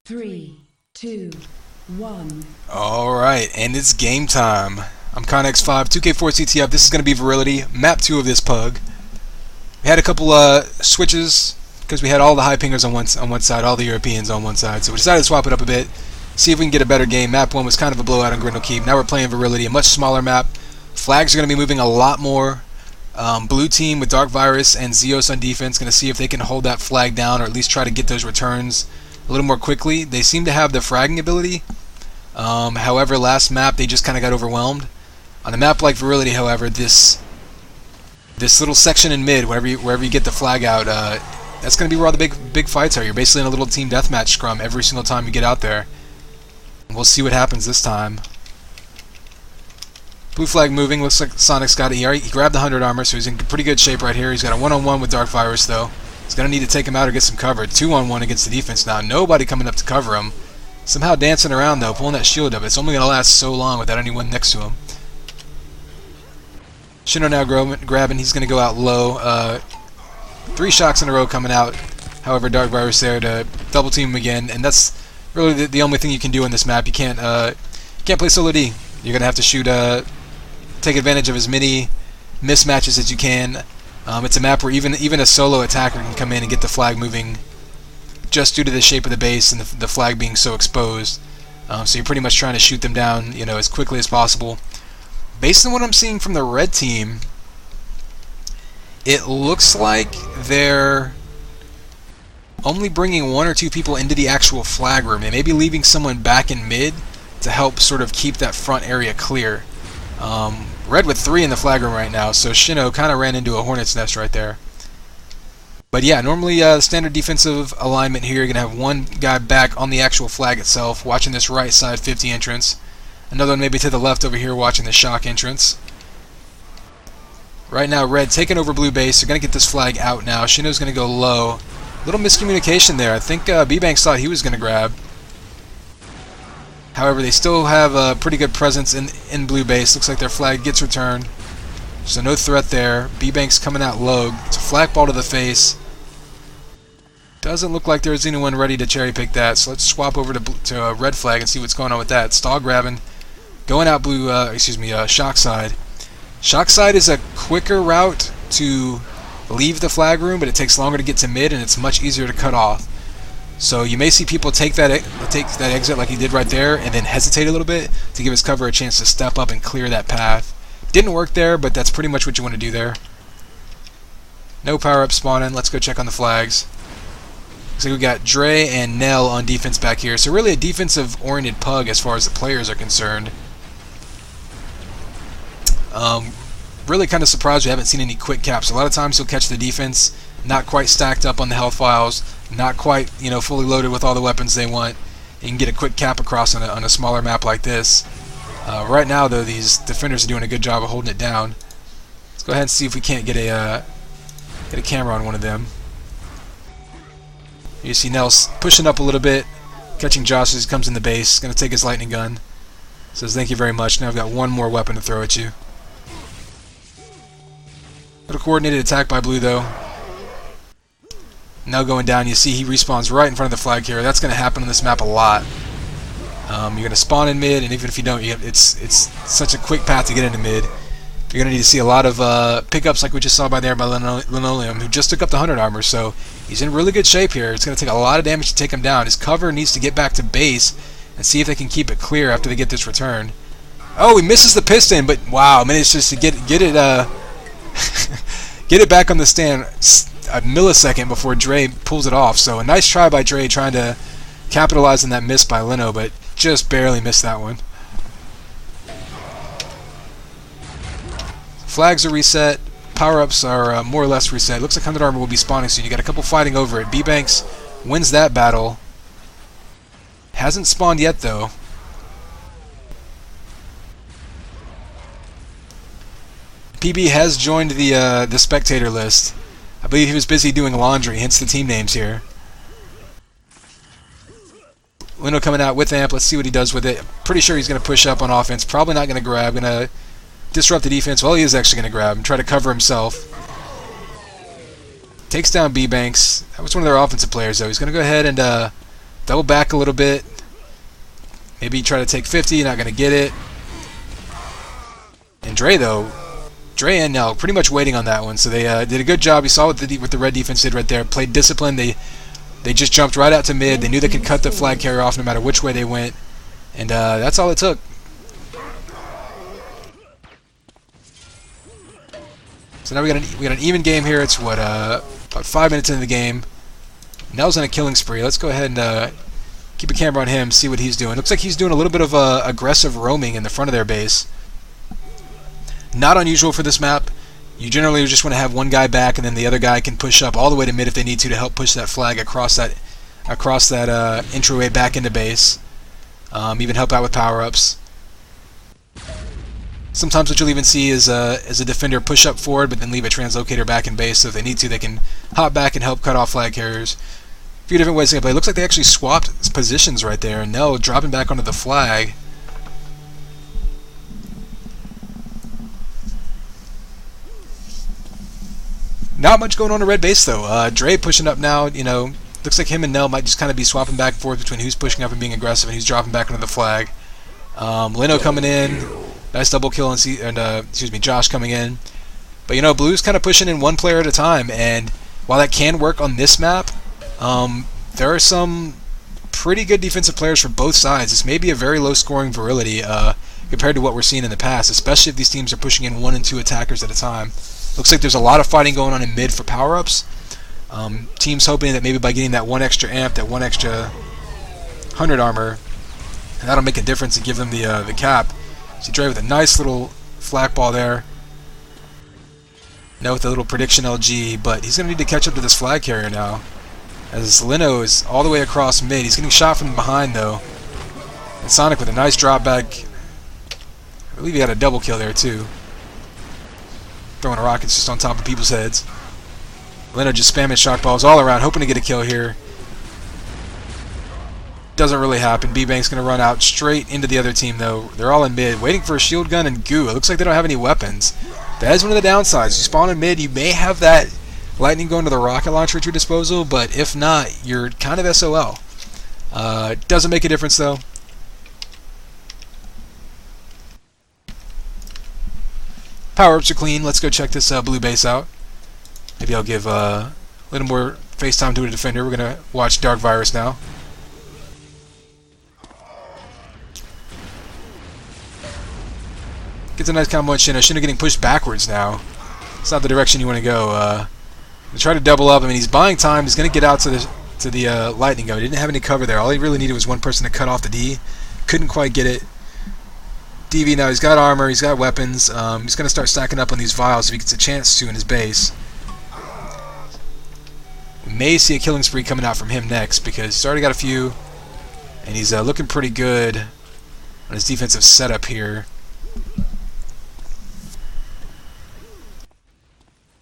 3, 2, 1. Alright, and it's game time. I'm Connex5, 2K4 CTF. This is going to be Virility, map 2 of this pug. We had a couple switches, because we had all the high pingers on one side, all the Europeans on one side, so we decided to swap it up a bit, see if we can get a better game. Map 1 was kind of a blowout on Grindle Keep. Now we're playing Virility, a much smaller map. Flags are going to be moving a lot more. Blue team with DarkVirus and Xios on defense, going to see if they can hold that flag down, or at least try to get those returns a little more quickly. They seem to have the fragging ability. However, last map they just kind of got overwhelmed. On a map like Virility, however, this little section in mid, wherever you get the flag out, that's going to be where all the big fights are. You're basically in a little team deathmatch scrum every single time you get out there. We'll see what happens this time. Blue flag moving. Looks like Sonic's got it. He grabbed the 100 armor, so he's in pretty good shape right here. He's got a one-on-one with DarkVirus, though. He's going to need to take him out or get some cover. 2-on-1 against the defense now. Nobody coming up to cover him. Somehow dancing around, though, pulling that shield up. It's only going to last so long without anyone next to him. Shino now grabbing. He's going to go out low. 3 shocks in a row coming out. However, DarkVirus there to double team him again, and that's really the only thing you can do in this map. You can't play solo D. You're going to have to shoot. Take advantage of as many mismatches as you can. It's a map where even a solo attacker can come in and get the flag moving, just due to the shape of the base and the flag being so exposed. So you're pretty much trying to shoot them down, as quickly as possible. Based on what I'm seeing from the red team, it looks like they're only bringing 1 or 2 people into the actual flag room. They may be leaving someone back in mid to help sort of keep that front area clear. Red with 3 in the flag room right now, so Shino kind of ran into a hornet's nest right there. But yeah, normally standard defensive alignment here. You're going to have one guy back on the actual flag itself, watching this right side 50 entrance. Another one maybe to the left over here watching the shock entrance. Right now, red taking over blue base. They're going to get this flag out now. Shino's going to go low. Little miscommunication there. I think Bbanks thought he was going to grab. However, they still have a pretty good presence in blue base. Looks like their flag gets returned. So no threat there. Bbanks coming out low. It's a flag ball to the face. Doesn't look like there's anyone ready to cherry pick that. So let's swap over to a red flag and see what's going on with that. Stall grabbing. Going out blue, shock side. Shock side is a quicker route to leave the flag room, but it takes longer to get to mid, and it's much easier to cut off. So you may see people take that exit like he did right there, and then hesitate a little bit to give his cover a chance to step up and clear that path. Didn't work there, but that's pretty much what you want to do there. No power-up spawning. Let's go check on the flags. Looks like we got Dray and Knell on defense back here. So really a defensive-oriented pug as far as the players are concerned. Really kind of surprised we haven't seen any quick caps. A lot of times he'll catch the defense not quite stacked up on the health files, not quite fully loaded with all the weapons they want. You can get a quick cap across on a smaller map like this. Right now, though, these defenders are doing a good job of holding it down. Let's go ahead and see if we can't get a camera on one of them. You see Knell pushing up a little bit, catching Josh as he comes in the base. Going to take his lightning gun. Says thank you very much. Now I've got one more weapon to throw at you. Little coordinated attack by blue, though. Now going down, you see he respawns right in front of the flag here. That's going to happen on this map a lot. You're going to spawn in mid, and even if you don't, it's such a quick path to get into mid. You're going to need to see a lot of pickups like we just saw by Linoleum, who just took up the 100 armor, so he's in really good shape here. It's going to take a lot of damage to take him down. His cover needs to get back to base and see if they can keep it clear after they get this return. Oh, he misses the piston, but wow, man, it's just to get it get it back on the stand a millisecond before Dray pulls it off. So a nice try by Dray trying to capitalize on that miss by Lino, but just barely missed that one. Flags are reset. Power-ups are more or less reset. Looks like 100 armor will be spawning soon. You got a couple fighting over it. Bbanks wins that battle. Hasn't spawned yet, though. PB has joined the spectator list. I believe he was busy doing laundry, hence the team names here. Lino coming out with amp. Let's see what he does with it. Pretty sure he's going to push up on offense. Probably not going to grab. Going to disrupt the defense. Well, he is actually going to grab and try to cover himself. Takes down Bbanks. That was one of their offensive players, though. He's going to go ahead and Double back a little bit. Maybe try to take 50, not going to get it. And Dray, though, Dray and Knell pretty much waiting on that one. So they did a good job. You saw what the red defense did right there. Played discipline. They just jumped right out to mid. They knew they could cut the flag carrier off no matter which way they went. And that's all it took. So now we got an even game here. It's what about 5 minutes into the game. Knell's on a killing spree. Let's go ahead and keep a camera on him, see what he's doing. Looks like he's doing a little bit of aggressive roaming in the front of their base. Not unusual for this map. You generally just want to have one guy back, and then the other guy can push up all the way to mid if they need to help push that flag across that entryway back into base. Even help out with power-ups. Sometimes what you'll even see is a defender push up forward, but then leave a translocator back in base, so if they need to, they can hop back and help cut off flag carriers. A few different ways to play. It looks like they actually swapped positions right there, and Knell dropping back onto the flag. Not much going on in red base, though. Dray pushing up now, you know, looks like him and Knell might just kind of be swapping back and forth between who's pushing up and being aggressive and who's dropping back onto the flag. Lino coming in. Nice double kill, and Josh coming in. But, you know, Blue's kind of pushing in one player at a time, and while that can work on this map, there are some pretty good defensive players for both sides. This may be a very low-scoring Virility compared to what we're seeing in the past, especially if these teams are pushing in 1 and 2 attackers at a time. Looks like there's a lot of fighting going on in mid for power-ups. Teams hoping that maybe by getting that 1 extra amp, that 1 extra 100 armor, that'll make a difference and give them the cap. See Dray with a nice little flak ball there. Now with a little prediction LG, but he's going to need to catch up to this flag carrier now. As Lino is all the way across mid. He's getting shot from behind, though. And Sonic with a nice drop back. I believe he had a double kill there, too. Throwing rockets just on top of people's heads. Lino just spamming shock balls all around, hoping to get a kill here. Doesn't really happen. Bbanks going to run out straight into the other team, though. They're all in mid, waiting for a shield gun and goo. It looks like they don't have any weapons. That is one of the downsides. You spawn in mid, you may have that lightning going to the rocket launcher at your disposal, but if not, you're kind of SOL. Doesn't make a difference, though. Power-ups are clean. Let's go check this blue base out. Maybe I'll give a little more face time to a defender. We're going to watch DarkVirus now. Gets a nice combo on Shino. Shino getting pushed backwards now. It's not the direction you want to go. They try to double up. I mean, he's buying time. He's going to get out to the lightning gun. He didn't have any cover there. All he really needed was one person to cut off the D. Couldn't quite get it. DV now, he's got armor, he's got weapons. He's going to start stacking up on these vials if he gets a chance to in his base. We may see a killing spree coming out from him next because he's already got a few. And he's looking pretty good on his defensive setup here.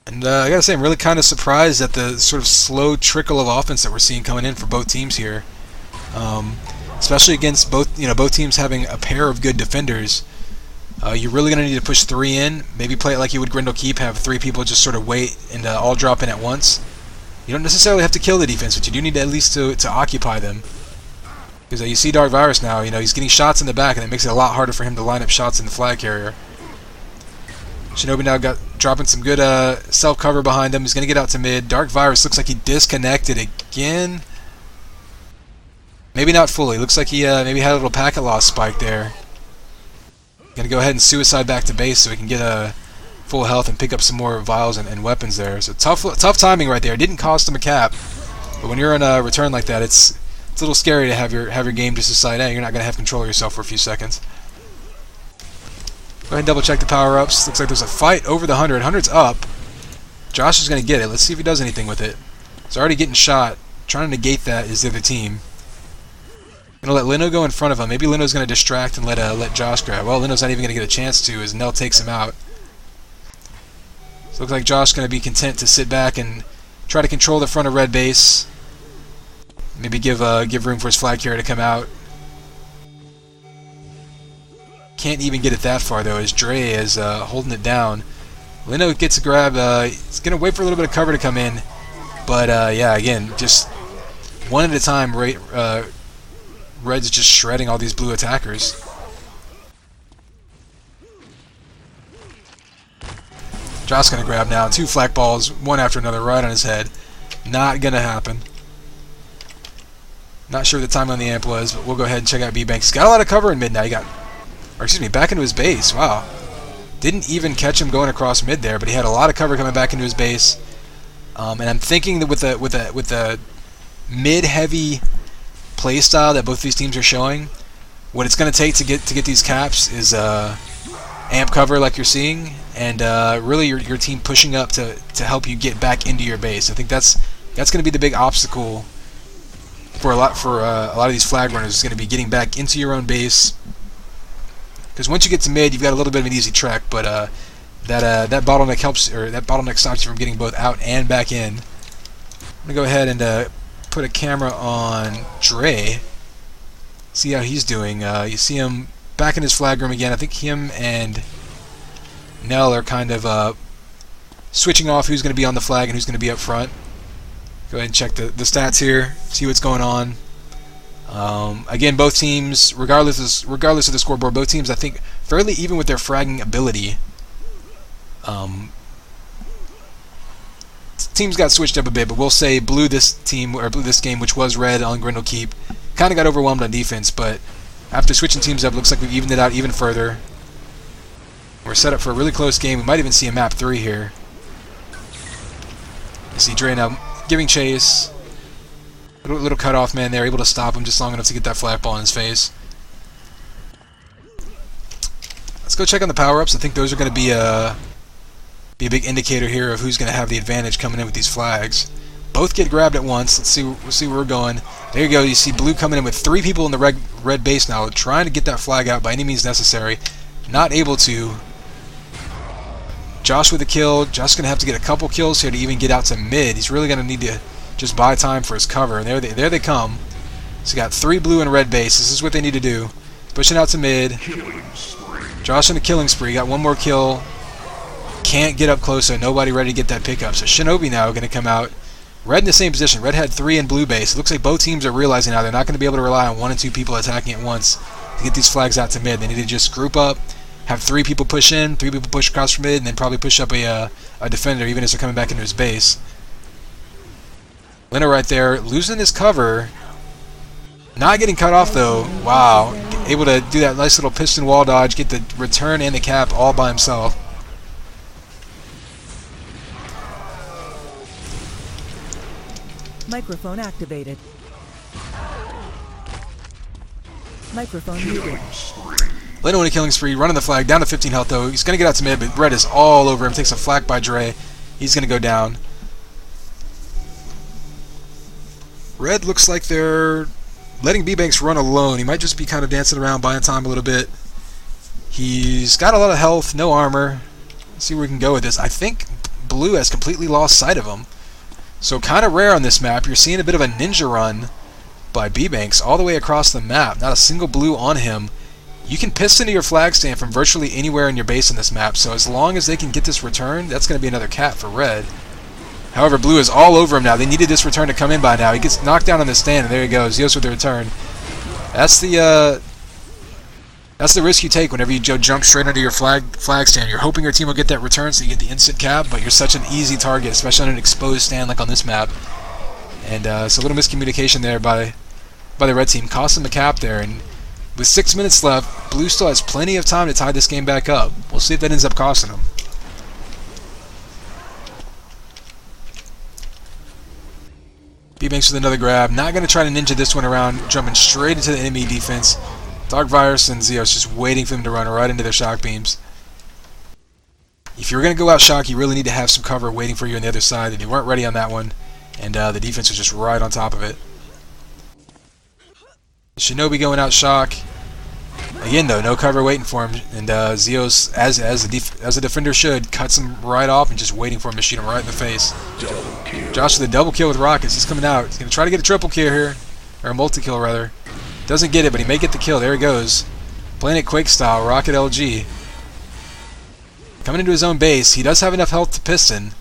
And I gotta say, I'm really kind of surprised at the sort of slow trickle of offense that we're seeing coming in for both teams here. Especially against both teams having a pair of good defenders. You're really going to need to push 3 in. Maybe play it like you would Grindel Keep, have 3 people just sort of wait and all drop in at once. You don't necessarily have to kill the defense, but you do need at least to occupy them. Because you see DarkVirus now, he's getting shots in the back, and it makes it a lot harder for him to line up shots in the flag carrier. Shinobi now dropping some good self-cover behind him. He's going to get out to mid. DarkVirus looks like he disconnected again. Maybe not fully. Looks like he maybe had a little packet loss spike there. Going to go ahead and suicide back to base so he can get full health and pick up some more vials and weapons there. So tough timing right there. It didn't cost him a cap. But when you're on a return like that, it's a little scary to have your game just decide, hey, you're not going to have control of yourself for a few seconds. Go ahead and double check the power-ups. Looks like there's a fight over the 100. 100's up. Josh is going to get it. Let's see if he does anything with it. He's already getting shot. Trying to negate that is the other team. Going to let Lino go in front of him. Maybe Lino's going to distract and let Josh grab. Well, Lino's not even going to get a chance to as Knell takes him out. So it looks like Josh is going to be content to sit back and try to control the front of red base. Maybe give room for his flag carrier to come out. Can't even get it that far, though, as Dray is holding it down. Lino gets a grab. He's going to wait for a little bit of cover to come in. But, yeah, again, just one at a time, Red's just shredding all these blue attackers. Josh's gonna grab now. 2 flak balls, one after another, right on his head. Not gonna happen. Not sure what the time on the amp was, but we'll go ahead and check out Bbanks. He's got a lot of cover in mid now. He got, or excuse me, back into his base. Wow. Didn't even catch him going across mid there, but he had a lot of cover coming back into his base. And I'm thinking that with the mid-heavy play style that both these teams are showing, what it's going to take to get these caps is amp cover like you're seeing, and really your team pushing up to help you get back into your base. I think that's going to be the big obstacle for a lot of these flag runners. Is going to be getting back into your own base, because once you get to mid, you've got a little bit of an easy trek, but that bottleneck helps, or that bottleneck stops you from getting both out and back in. I'm gonna go ahead and put a camera on Dray. See how he's doing. You see him back in his flag room again. I think him and Knell are kind of switching off who's going to be on the flag and who's going to be up front. Go ahead and check the stats here. See what's going on. Again, both teams, regardless of the scoreboard, both teams I think fairly even with their fragging ability. Teams got switched up a bit, but we'll say blue this game, which was red on Grindel Keep, kind of got overwhelmed on defense, but after switching teams up, looks like we've evened it out even further. We're set up for a really close game. We might even see a map 3 here. You see Dray now giving chase. Little cutoff man there, able to stop him just long enough to get that flat ball in his face. Let's go check on the power-ups. I think those are going to be a big indicator here of who's going to have the advantage coming in with these flags. Both get grabbed at once. We'll see where we're going. There you go. You see blue coming in with 3 people in the red base now, trying to get that flag out by any means necessary. Not able to. Josh with a kill. Josh's going to have to get a couple kills here to even get out to mid. He's really going to need to just buy time for his cover. And there they come. So you got 3 blue and red base. This is what they need to do. Pushing out to mid. Josh on a killing spree. Got 1 more kill. Can't get up close, so nobody ready to get that pickup. So Shinobi now going to come out. Red in the same position. Red had 3 in blue base. It looks like both teams are realizing now they're not going to be able to rely on 1 and 2 people attacking at once to get these flags out to mid. They need to just group up, have 3 people push in, 3 people push across from mid, and then probably push up a defender even as they're coming back into his base. Lino right there, losing his cover. Not getting cut off though. Wow. Able to do that nice little piston wall dodge, get the return and the cap all by himself. Microphone activated. Microphone muted. Lino in a killing spree, running the flag, down to 15 health though. He's going to get out to mid, but Red is all over him. Takes a flak by Dray. He's going to go down. Red looks like they're letting Bbanks run alone. He might just be kind of dancing around, buying time a little bit. He's got a lot of health, no armor. Let's see where we can go with this. I think blue has completely lost sight of him. So kind of rare on this map. You're seeing a bit of a ninja run by Bbanks all the way across the map. Not a single blue on him. You can piston to your flag stand from virtually anywhere in your base on this map. So as long as they can get this return, that's going to be another cap for Red. However, blue is all over him now. They needed this return to come in by now. He gets knocked down on the stand, and there he goes. Xios with the return. That's the risk you take whenever you jump straight under your flag stand. You're hoping your team will get that return so you get the instant cap, but you're such an easy target, especially on an exposed stand like on this map. And so a little miscommunication there by the red team. Cost him the cap there, and with 6 minutes left, blue still has plenty of time to tie this game back up. We'll see if that ends up costing him. Bbanks with another grab. Not going to try to ninja this one around, jumping straight into the enemy defense. DarkVirus and Xios just waiting for them to run right into their shock beams. If you're going to go out shock, you really need to have some cover waiting for you on the other side, and you weren't ready on that one, and the defense was just right on top of it. Shinobi going out shock. Again, though, no cover waiting for him, and Xios, as a defender should, cuts him right off and just waiting for him to shoot him right in the face. Josh with a double kill with rockets. He's coming out. He's going to try to get a triple kill here, or a multi-kill rather. Doesn't get it, but he may get the kill. There he goes. Playing it Quake style, Rocket LG. Coming into his own base. He does have enough health to piston.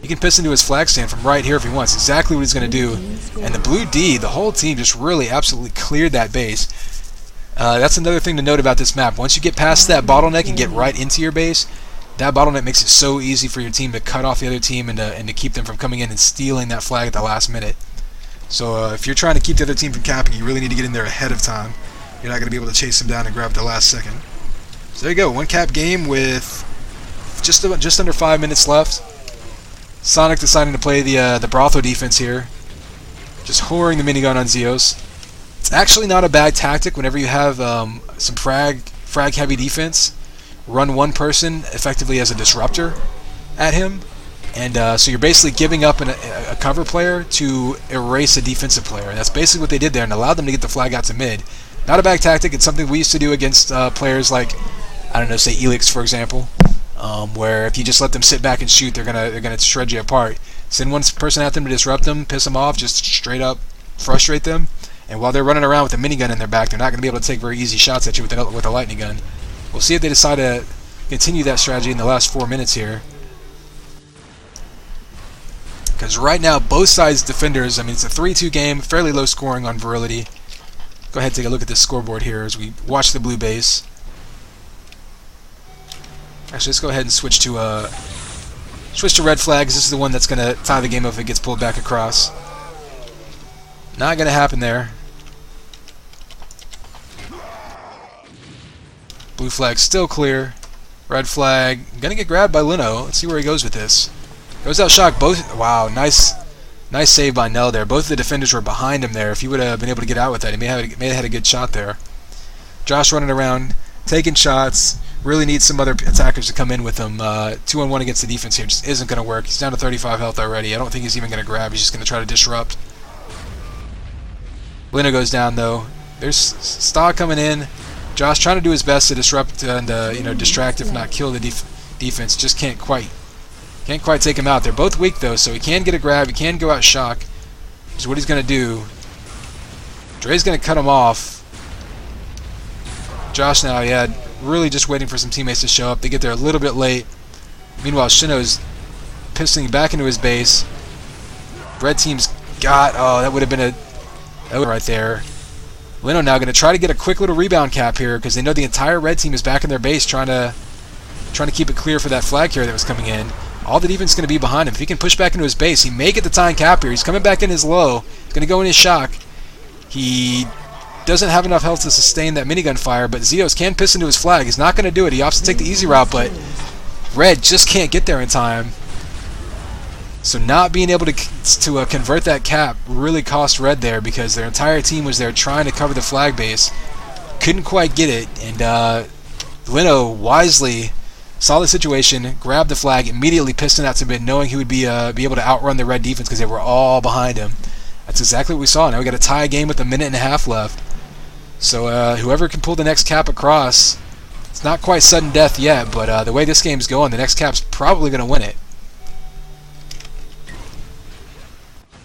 he can piss into his flag stand from right here if he wants. Exactly what he's going to do. And the blue D, the whole team just really absolutely cleared that base. That's another thing to note about this map. Once you get past that bottleneck and get right into your base, that bottleneck makes it so easy for your team to cut off the other team and to keep them from coming in and stealing that flag at the last minute. So if you're trying to keep the other team from capping, you really need to get in there ahead of time. You're not going to be able to chase them down and grab at the last second. So there you go, one cap game with just under 5 minutes left. Sonic deciding to play the Brothel defense here, just whoring the minigun on Xios. It's actually not a bad tactic whenever you have some frag heavy defense. Run one person effectively as a disruptor at him, and so you're basically giving up a cover player to erase a defensive player. And that's basically what they did there, and allowed them to get the flag out to mid. Not a bad tactic. It's something we used to do against players like, I don't know, say Elix for example, where if you just let them sit back and shoot, they're gonna shred you apart. Send one person at them to disrupt them, piss them off, just straight up frustrate them. And while they're running around with a minigun in their back, they're not going to be able to take very easy shots at you with a lightning gun. We'll see if they decide to continue that strategy in the last 4 minutes here. Because right now, both sides defenders, I mean, it's a 3-2 game, fairly low scoring on Virility. Go ahead and take a look at this scoreboard here as we watch the blue base. Actually, let's go ahead and switch to red flags. This is the one that's going to tie the game up if it gets pulled back across. Not going to happen there. Blue flag still clear. Red flag going to get grabbed by Lino. Let's see where he goes with this. Goes out shock. Both. Wow, nice save by Knell there. Both of the defenders were behind him there. If he would have been able to get out with that, he may have had a good shot there. Josh running around, taking shots. Really needs some other attackers to come in with him. 2-on-1 against the defense here just isn't going to work. He's down to 35 health already. I don't think he's even going to grab. He's just going to try to disrupt. Lino goes down though. There's Stog coming in. Josh trying to do his best to disrupt and distract if not kill the defense. Just can't quite take him out. They're both weak though, so he can get a grab. He can go out shock, which is what he's going to do. Dray's going to cut him off. Josh now, yeah, really just waiting for some teammates to show up. They get there a little bit late. Meanwhile, Shino's pistoling back into his base. Red team's got, that would have been right there. Lino now going to try to get a quick little rebound cap here because they know the entire red team is back in their base trying to keep it clear for that flag carrier that was coming in. All the defense is going to be behind him. If he can push back into his base, he may get the time cap here. He's coming back in his low. He's going to go in his shock. He doesn't have enough health to sustain that minigun fire, but Xios can piss into his flag. He's not going to do it. He opts to take the easy route, but red just can't get there in time. So not being able to convert that cap really cost red there because their entire team was there trying to cover the flag base. Couldn't quite get it, and Lino wisely saw the situation, grabbed the flag, immediately pissed it out to mid, knowing he would be able to outrun the red defense because they were all behind him. That's exactly what we saw. Now we got a tie game with 1.5 minutes left. So whoever can pull the next cap across, it's not quite sudden death yet, but the way this game's going, the next cap's probably going to win it.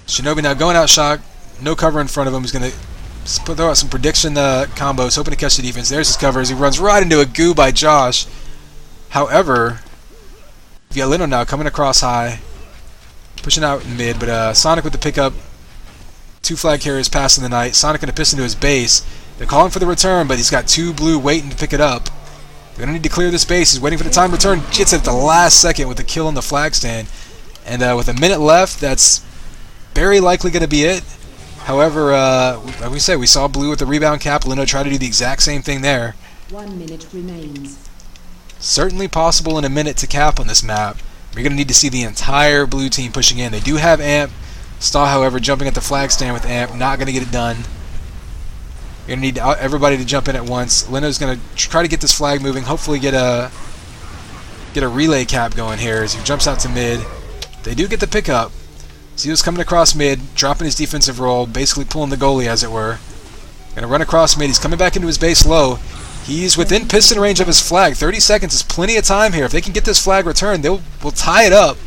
Shinobi now going out shock, no cover in front of him. He's going to throw out some prediction combos, hoping to catch the defense. There's his cover as he runs right into a goo by Josh. However, we got Lino now coming across high, pushing out in mid, but Sonic with the pickup. 2 flag carriers passing the night. Sonic going to piss into his base. They're calling for the return, but he's got 2 blue waiting to pick it up. They're going to need to clear this base. He's waiting for the time return. Gets it at the last second with the kill on the flag stand. And with 1 minute left, that's very likely going to be it. However, like we said, we saw blue with the rebound cap. Lino tried to do the exact same thing there. 1 minute remains. Certainly possible in 1 minute to cap on this map. We're going to need to see the entire blue team pushing in. They do have Amp. Staw, however, jumping at the flag stand with Amp. Not going to get it done. You're going to need everybody to jump in at once. Lino's going to try to get this flag moving. Hopefully get a relay cap going here as he jumps out to mid. They do get the pickup. Xios coming across mid, dropping his defensive role, basically pulling the goalie, as it were. Going to run across mid. He's coming back into his base low. He's within piston range of his flag. 30 seconds is plenty of time here. If they can get this flag returned, we'll tie it up.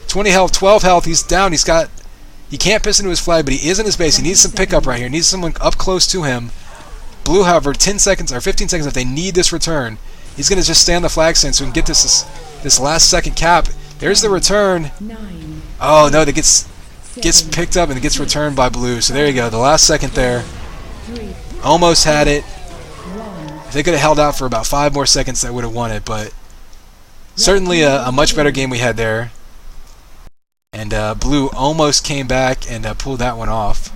20 health, 12 health. He's down. He can't piss into his flag, but he is in his base. He needs some pickup right here. He needs someone up close to him. Blue, however, 10 seconds or 15 seconds if they need this return. He's going to just stay on the flag stand so he can get this last second cap. There's the return. 9, Oh no, that gets 7, picked up and it gets returned by blue. So there you go, the last second there. 3, Almost had it. 1. If they could have held out for about 5 more seconds, they would have won it. But certainly a much better game we had there. And blue almost came back and pulled that one off.